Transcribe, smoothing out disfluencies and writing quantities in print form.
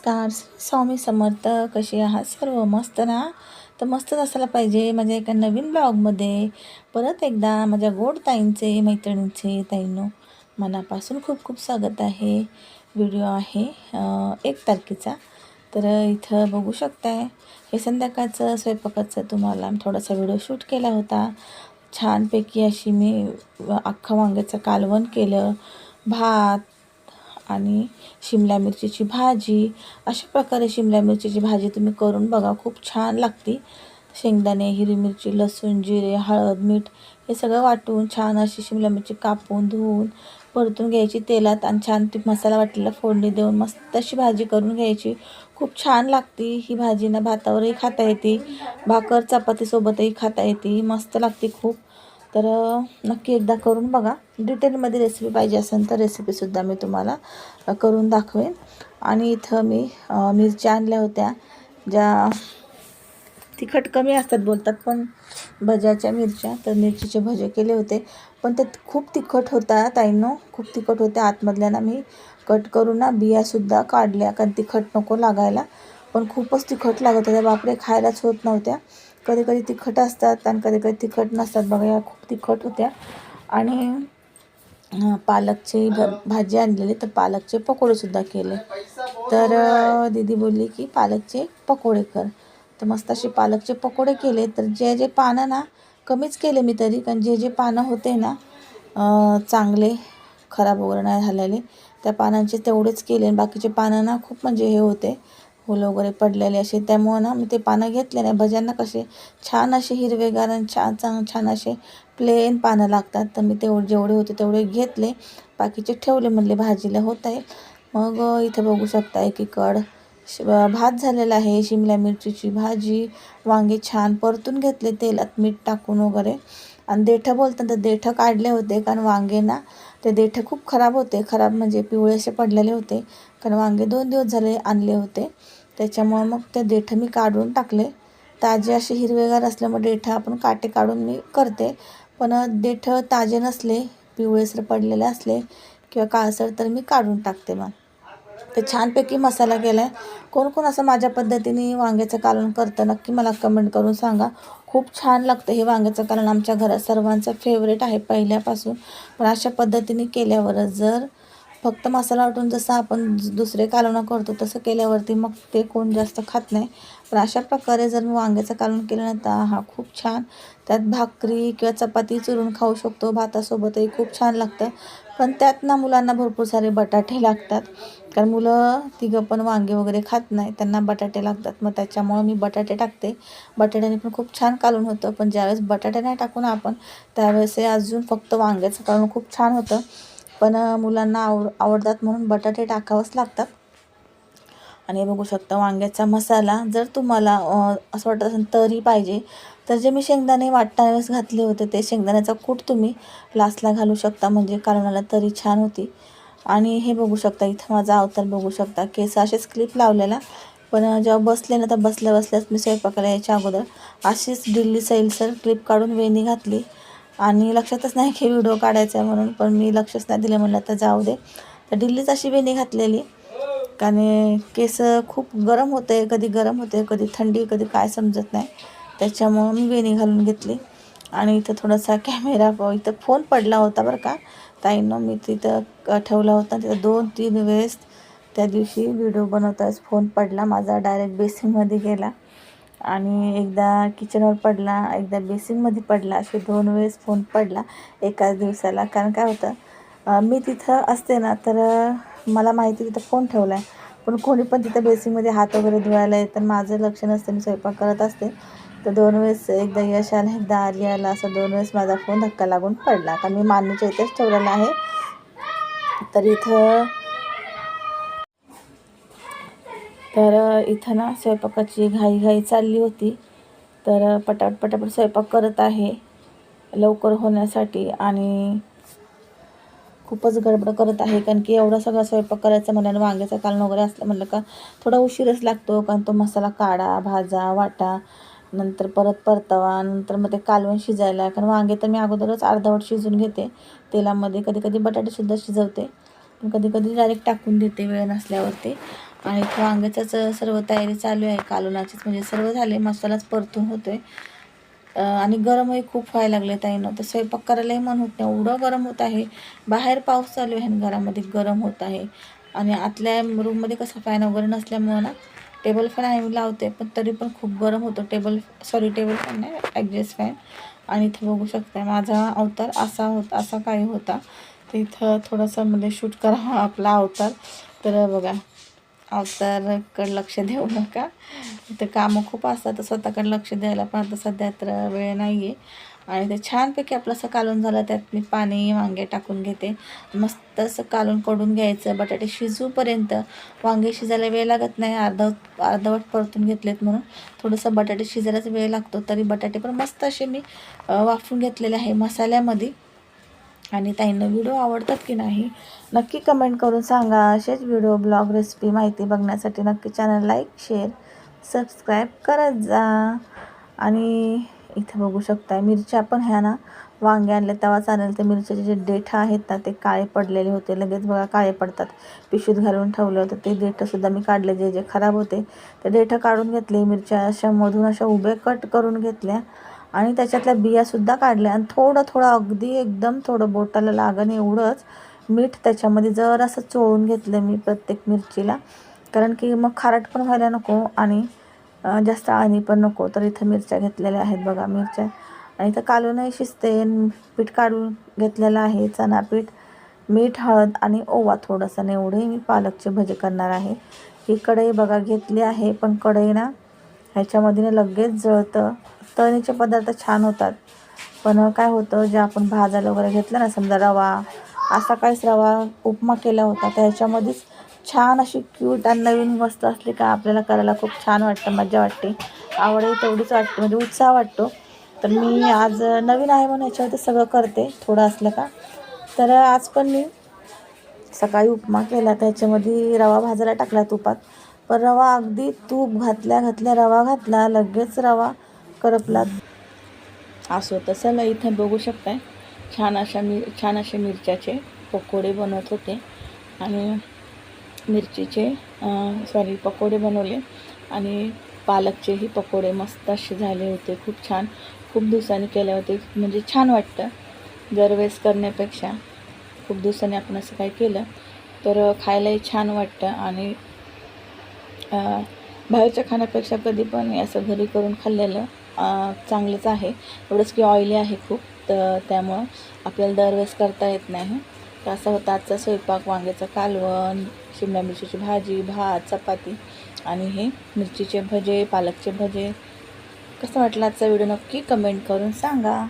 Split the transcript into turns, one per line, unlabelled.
नमस्कार, स्वामी समर्थ. कसे आहात सर्व? मस्त ना? तर मस्तच असायला पाहिजे. माझ्या एका नवीन ब्लॉगमध्ये परत एकदा माझ्या गोड ताईंचे, मैत्रिणींचे, ताईंनो मनापासून खूप खूप स्वागत आहे. व्हिडिओ आहे 1 तारखेचा. तर इथं बघू शकताय, हे संध्याकाळचं स्वयंपाकाचं तुम्हाला थोडासा व्हिडिओ शूट केला होता. छानपैकी अशी मी अख्खा वांग्याचं कालवण केलं, भात आणि शिमला मिरचीची भाजी. अशा प्रकारे शिमला मिरचीची भाजी तुम्ही करून बघा, खूप छान लागते. शेंगदाणे, हिरवी मिरची, लसूण, जिरे, हळद, मीठ हे सगळं वाटून छान अशी शिमला मिरची कापून धुवून परतून घ्यायची तेलात आणि छान ती मसाला वाटलेला फोडणी देऊन मस्त अशी भाजी करून घ्यायची. खूप छान लागते ही भाजी ना. भातावरही खाता येते, भाकर चपातीसोबतही खाता येते, मस्त लागते खूप. तर नक्की एकदा करून बघा. डिटेलमध्ये रेसिपी पाहिजे असेल तर रेसिपीसुद्धा मी तुम्हाला करून दाखवेन. आणि इथं मी मिरच्या आणल्या होत्या, ज्या तिखट कमी असतात बोलतात, पण भज्याच्या मिरच्या. तर मिरचीचे भजे केले होते, पण ते खूप तिखट होता ताईंनो, खूप तिखट होत्या. आतमधल्या ना मी कट करून ना बियासुद्धा काढल्या, कारण तिखट नको लागायला. पण खूपच तिखट लागत होत्या, बापरे, खायलाच होत नव्हत्या. कधी कधी तिखट असतात आणि कधी कधी तिखट नसतात बघा. या खूप तिखट होत्या. आणि पालकची भाजी आणलेली, तर पालकचे पकोडेसुद्धा केले. तर दीदी बोलली की पालकचे पकोडे कर. तर मस्त असे पालकचे पकोडे केले. तर जे जे पानं ना कमीच केले मी तरी, कारण जे जे पानं होते ना चांगले खराब वगैरे नाही झालेले, त्या पानांचे तेवढेच केले. बाकीचे पानं ना खूप म्हणजे हे होते, फुलं वगैरे पडलेले असे. त्यामुळं ना मी ते पानं घेतले नाही. भज्यांना कसे छान असे हिरवेगार आणि छान असे प्लेन पानं लागतात. तर मी जेवढे होते तेवढे घेतले, बाकीचे ठेवले, म्हणले भाजीला होत आहे. मग इथे बघू शकता एकीकड भात झालेला आहे, शिमला मिरचीची भाजी, वांगे छान परतून घेतले तेलात मीठ टाकून वगैरे. आणि देठं बोलतात तर देठं काढले होते, कारण वांगे ना ते देठं खूप खराब होते. खराब म्हणजे पिवळेसे पडलेले होते, कारण वांगे 2 दिवस झाले आणले होते. त्याच्यामुळं मग ते देठं मी काढून टाकले. ताजे असे हिरवेगार असल्यामुळे देठं आपण काटे काढून मी करते. पण देठं ताजे नसले, पिवळेसर पडलेले असले किंवा काळसर, तर मी काढून टाकते. मग तर छानपैकी मसाला केला आहे. कोण कोण असं माझ्या पद्धतीने वांग्याचं कालवण करतं नक्की मला कमेंट करून सांगा. खूप छान लागतं हे वांग्याचं कालवण. आमच्या घरात सर्वांचं फेवरेट आहे पहिल्यापासून. पण अशा पद्धतीने केल्यावरच, जर फक्त मसाला वाटून जसं आपण दुसरे कालवणं करतो तसं केल्यावरती मग ते कोण जास्त खात नाही. पण अशा प्रकारे जर मी वांग्याचं कालवण केलं ना, तर हा खूप छान, त्यात भाकरी किंवा चपाती चुरून खाऊ शकतो, भातासोबतही खूप छान लागतं. पण त्यात ना मुलांना भरपूर सारे बटाटे लागतात, कारण मुलं तिघं पण वांगे वगैरे खात नाही, त्यांना बटाटे लागतात. मग त्याच्यामुळं मी बटाटे टाकते. बटाट्याने पण खूप छान कालवण होतं. पण ज्यावेळेस बटाटे नाही टाकून आपण, त्यावेळेस अजून फक्त वांग्याचं कालवण खूप छान होतं. पण मुलांना आवडतात म्हणून बटाटे टाकावंच लागतात. आणि बघू शकता वांग्याचा मसाला. जर तुम्हाला असं वाटत असेल तरी पाहिजे, तर जे मी शेंगदाणे वाटताना वेळेस घातले होते, ते शेंगदाण्याचा कूट तुम्ही लास्टला घालू शकता, म्हणजे कालवणाला तरी छान होती. आणि हे बघू शकता, इथं माझा अवतार बघू शकता. केस असेच क्लिप लावलेला, पण जेव्हा बसले ना, तर बसल्या बसल्याच मी स्वयंपाकाला यायच्या अगोदर अशीच दिल्ली सैलसर क्लिप काढून वेणी घातली. आणि लक्षातच नाही की व्हिडिओ काढायचा आहे म्हणून, पण मी लक्षच नाही दिलं, म्हणलं तर जाऊ दे. तर दिल्लीच अशी वेणी घातलेली, कारण केस खूप गरम होते, कधी गरम होते, कधी थंडी, कधी काय समजत नाही. त्याच्यामुळं मी वेणी घालून घेतली. आणि इथं थोडासा कॅमेरा, इथं फोन पडला होता बरं का ताईंनो. मी तिथं ठेवला होता, तिथं 2-3 वेळेस त्या दिवशी व्हिडिओ बनवताच फोन पडला माझा. डायरेक्ट बेसिनमध्ये गेला आणि एकदा किचनवर पडला, एकदा बेसिनमध्ये पडला. असे 2 वेळेस फोन पडला एकाच दिवसाला. कारण काय होतं, मी तिथं असते ना, तर मला माहिती तिथं फोन ठेवला आहे, पण कोणी पण तिथं बेसिनमध्ये हात वगैरे धुवायला येतं, माझं लक्ष नसतं, मी स्वयंपाक करत असते. तर 2 वेळेस, एकदा यश आला, एकदा आर्य आला, असं 2 वेळेस माझा फोन धक्का लागून पडला. कारण मी मान्यच्या इथेच ठेवलेला आहे. तर इथं ना स्वयंपाकाची घाई चालली होती. तर पटापट स्वयंपाक करत आहे लवकर होण्यासाठी. आणि खूपच गडबड करत आहे, कारण की एवढा सगळा स्वयंपाक करायचा म्हणल्यानं वांग्याचं कालवण वगैरे असलं म्हणलं का थोडा उशीरच लागतो. कारण तो मसाला काढा, भाजा, वाटा, नंतर परत परतवा, नंतर मग ते कालवण शिजायला. कारण वांगे तर मी अगोदरच अर्धवट शिजून घेते तेलामध्ये. कधी कधी बटाटेसुद्धा शिजवते, पण कधी कधी डायरेक्ट टाकून देते वेळ नसल्यावरती. आणि वांग्याचंच सर्व तयारी चालू आहे कालवणाचीच, म्हणजे सर्व झाले, मसालाच परतून होतोय. आणि गरमही खूप व्हायला लागले ताईनं, तर स्वयंपाक करायलाही मन होत नाही, एवढं गरम होत आहे. बाहेर पाऊस चालू आहे आणि घरामध्ये गरम होत आहे. आणि आतल्या रूममध्ये कसं फॅन वगैरे नसल्यामुळं ना, टेबल फॅन आम्ही लावते, पण तरी पण खूप गरम होतं. टेबल फॅन नाही, ॲडजस्ट फॅन. आणि इथं बघू शकता माझा अवतार असा काही होता. तर इथं थोडंसं मध्ये शूट करा आपला अवतार. तर बघा, अवताराकडे लक्ष देऊ नका, इथं कामं खूप असतात, तर स्वतःकडे लक्ष द्यायला पण आता सध्या तर वेळ नाही आहे. आणि ते छानपैकी आपलं असं कालवून झालं, त्यात मी पाणी वांगे टाकून घेते. मस्त असं कालवून कडून घ्यायचं. बटाटे शिजूपर्यंत, वांगे शिजायला वेळ लागत नाही, अर्धवट परतून घेतलेत म्हणून थोडंसं बटाटे शिजायलाच वेळ लागतो. तरी बटाटे पण मस्त असे मी वाफून घेतलेले आहे मसाल्यामध्ये. आणि ताईंना व्हिडिओ आवडतात की नाही नक्की कमेंट करून सांगा. असेच व्हिडिओ, ब्लॉग, रेसिपी, माहिती बघण्यासाठी नक्की चॅनल लाईक, शेअर, सबस्क्राईब करत जा. आणि इथं बघू शकता मिरच्या पण ह्या ना, वांगे आणले तेव्हा चालेल, तर मिरच्याचे जे देठं आहेत ना, ते काळे पडलेले होते. लगेच बघा काळे पडतात. पिशवीत घालून ठेवलं होतं ते देठंसुद्धा मी काढले, जे खराब होते ते देठं काढून घेतले. मिरच्या अशा मधून अशा उभे कट करून घेतल्या आणि त्याच्यातल्या बियासुद्धा काढल्या. आणि थोडं अगदी एकदम थोडं बोटाला लागण एवढंच मीठ त्याच्यामध्ये जरासं चोळून घेतलं मी प्रत्येक मिरचीला, कारण की मग खारट पण व्हायला नको आणि जास्त आळणी पण नको. तर इथं मिरच्या घेतलेल्या आहेत बघा, मिरच्या. आणि इथं कालवणही शिजते. पीठ काढून घेतलेलं आहे, चणापीठ, मीठ, हळद आणि ओवा थोडंसं. आणि एवढे मी पालकचे भजे करणार आहे. ही कढई बघा घेतली आहे, पण कढई ना ह्याच्यामध्ये ना लगेच जळतं. तळणीचे पदार्थ छान होतात, पण काय होतं, जे आपण भाजायला वगैरे घेतलं ना, समजा रवा, असा काहीच रवा उपमा केला होता, तर ह्याच्यामध्येच छान अशी क्यूट आणि नवीन वस्तू असली का आपल्याला करायला खूप छान वाटतं, मजा वाटते, आवडही तेवढीच वाटते, म्हणजे उत्साह वाटतो. तर मी आज नवीन आहे म्हणून ह्याच्यावरती सगळं करते थोडं असलं का. तर आज पण मी सकाळी उपमा केला, त्याच्यामध्ये रवा भाजायला टाकला तुपात, पण रवा अगदी तूप घातल्या रवा घातला, लगेच रवा करपला. असो तसं इथं बघू शकताय छान असे मिरच्याचे पकोडे बनवत होते. आणि पकोडे बनवले आणि पालकचेही पकोडे मस्त असे झाले होते, खूप छान. खूप दिवसांनी केले होते, म्हणजे छान वाटतं दरवेळेस करण्यापेक्षा. खूप दिवसांनी आपण असं काय केलं तर खायलाही छान वाटतं. आणि बाहेरच्या खाण्यापेक्षा कधी पण असं घरी करून खाल्लेलं चांगलंच आहे. एवढंच की ऑइली आहे खूप, तर त्यामुळं आपल्याला दरवेळेस करता येत नाही. तर असा होता आजचा स्वयंपाक. वांग्याचं कालवण, शिमला मिरचीची भाजी, भात, चपाती आणि हे मिरचीचे भजे, पालकचे भजे. कसं वाटलं आजचा व्हिडिओ नक्की कमेंट करून सांगा.